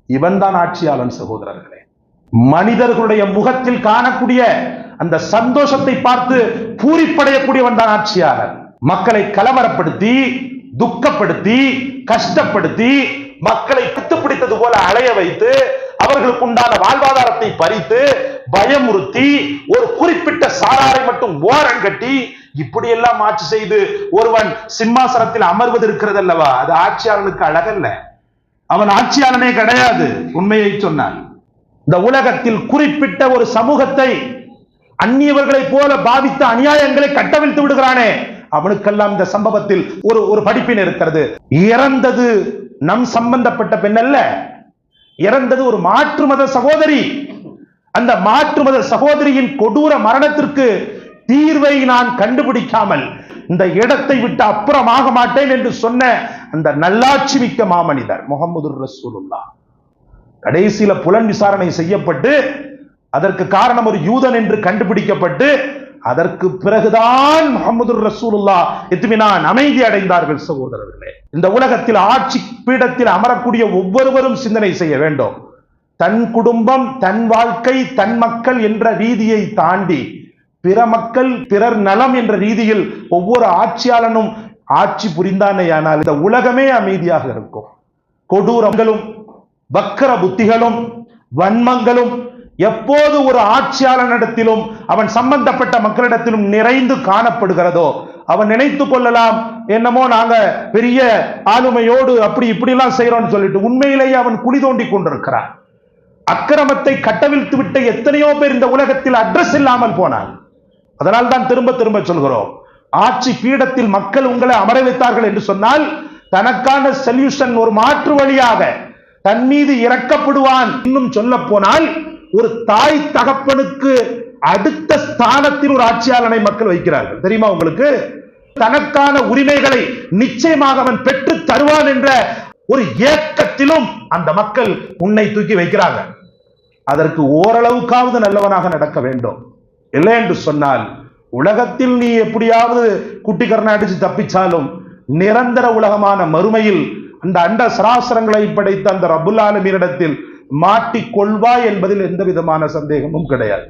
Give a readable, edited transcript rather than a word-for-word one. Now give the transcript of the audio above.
இவன் தான் ஆட்சியாளன் சகோதரர்களே. மனிதர்களுடைய முகத்தில் காணக்கூடிய அந்த சந்தோஷத்தை பார்த்து பூரிப்படையக்கூடியவன் தான் ஆட்சியாளர். மக்களை கலவரப்படுத்தி, துக்கப்படுத்தி, கஷ்டப்படுத்தி, மக்களை பிடித்தது போல அலைய வைத்து, அவர்களுக்கு உண்டான வாழ்வாதாரத்தை பறித்து, பயமுறுத்தி, ஒரு குறிப்பிட்ட சாராரை மட்டும் ஓரம் கட்டி, இப்படி எல்லாம் ஆட்சி செய்து ஒருவன் சிம்மாசனத்தில் அமர்வது இருக்கிறது அல்லவா, அது ஆட்சியாளனுக்கு அழகல்ல. அவன் ஆட்சியாளனே கிடையாது. உண்மையை சொன்னான். இந்த உலகத்தில் குறிப்பிட்ட ஒரு சமூகத்தை அந்நியவர்களை போல பாவித்த அநியாயங்களை கட்டவிழ்த்து விடுகிறானே, அவனுக்கெல்லாம் இந்த சம்பவத்தில் ஒரு படிப்பின் இருக்கிறது. இறந்தது நம் சம்பந்தப்பட்ட பெண் அல்ல, இறந்தது ஒரு மாற்று மத சகோதரி. அந்த மாற்று மத சகோதரியின் கொடூர மரணத்திற்கு தீர்வை நான் கண்டுபிடிக்காமல் இந்த இடத்தை விட்டு அப்புறமாக மாட்டேன் என்று சொன்ன அந்த நல்லாட்சி மிக்க மாமனிதர் முஹம்மது ரசூலுல்லாஹ் கடைசியில புலன் விசாரணை செய்யப்பட்டு அதற்கு காரணம் ஒரு யூதன் என்று கண்டுபிடிக்கப்பட்டு அதற்கு பிறகுதான் முஹம்மது ரசூலுல்லாஹ் இத்மினான் அமைதி அடைந்தார்கள். சகோதரர்களே, இந்த உலகத்தில் ஆட்சி பீடத்தில் அமரக்கூடிய ஒவ்வொருவரும் சிந்தனை செய்ய வேண்டும். தன் குடும்பம், தன் வாழ்க்கை, தன் மக்கள் என்ற ரீதியை தாண்டி பிற மக்கள், பிறர் நலம் என்ற ரீதியில் ஒவ்வொரு ஆட்சியாளனும் ஆட்சி புரிந்தானேயானால் இந்த உலகமே அமைதியாக இருக்கும். கொடூரங்களும் வக்கர புத்திகளும் வன்மங்களும் எப்போது ஒரு ஆட்சியாளனிடத்திலும் அவன் சம்பந்தப்பட்ட மக்களிடத்திலும் நிறைந்து காணப்படுகிறதோ அவன் நினைத்துக் கொள்ளலாம், என்னமோ நாங்க பெரிய ஆளுமையோடு அப்படி இப்படி எல்லாம் செய்யறோம்னு சொல்லிட்டு உண்மையிலேயே அவன் குழி தோண்டி கொண்டிருக்கிறான். அக்கிரமத்தை கட்டவிழ்த்து விட்ட எத்தனையோ பேர் இந்த உலகத்தில் அட்ரஸ் இல்லாமல் போனான். அதனால் தான் திரும்ப திரும்ப சொல்கிறோம், ஆட்சி பீடத்தில் மக்கள் உங்களை அமர வைத்தார்கள் என்று சொன்னால் தனக்கான சொல்யூஷன் ஒரு மாற்று வழியாக தன் மீது இறக்கப்படுவான். இன்னும் சொல்ல போனால் ஒரு தாய் தகப்பனுக்கு அடுத்த ஸ்தானத்தில் ஒரு ஆட்சியாளனை மக்கள் வைக்கிறார்கள். தெரியுமா உங்களுக்கு? தனக்கான உரிமைகளை நிச்சயமாக அவன் பெற்று தருவான் என்ற ஒரு ஏக்கத்திலும் அந்த மக்கள் உன்னை தூக்கி வைக்கிறாங்க. அதற்கு ஓரளவுக்காவது நல்லவனாக நடக்க வேண்டும். இல்லை என்று சொன்னால் உலகத்தில் நீ எப்படியாவது குட்டிக்கரணை அடிச்சு தப்பிச்சாலும் நிரந்தர உலகமான மறுமையில் அந்த அண்ட சராசரங்களை படைத்த அந்த ரப்புல் ஆலமீனிடத்தில் மாட்டிக்கொள்வாய் என்பதில் எந்த விதமான சந்தேகமும் கிடையாது.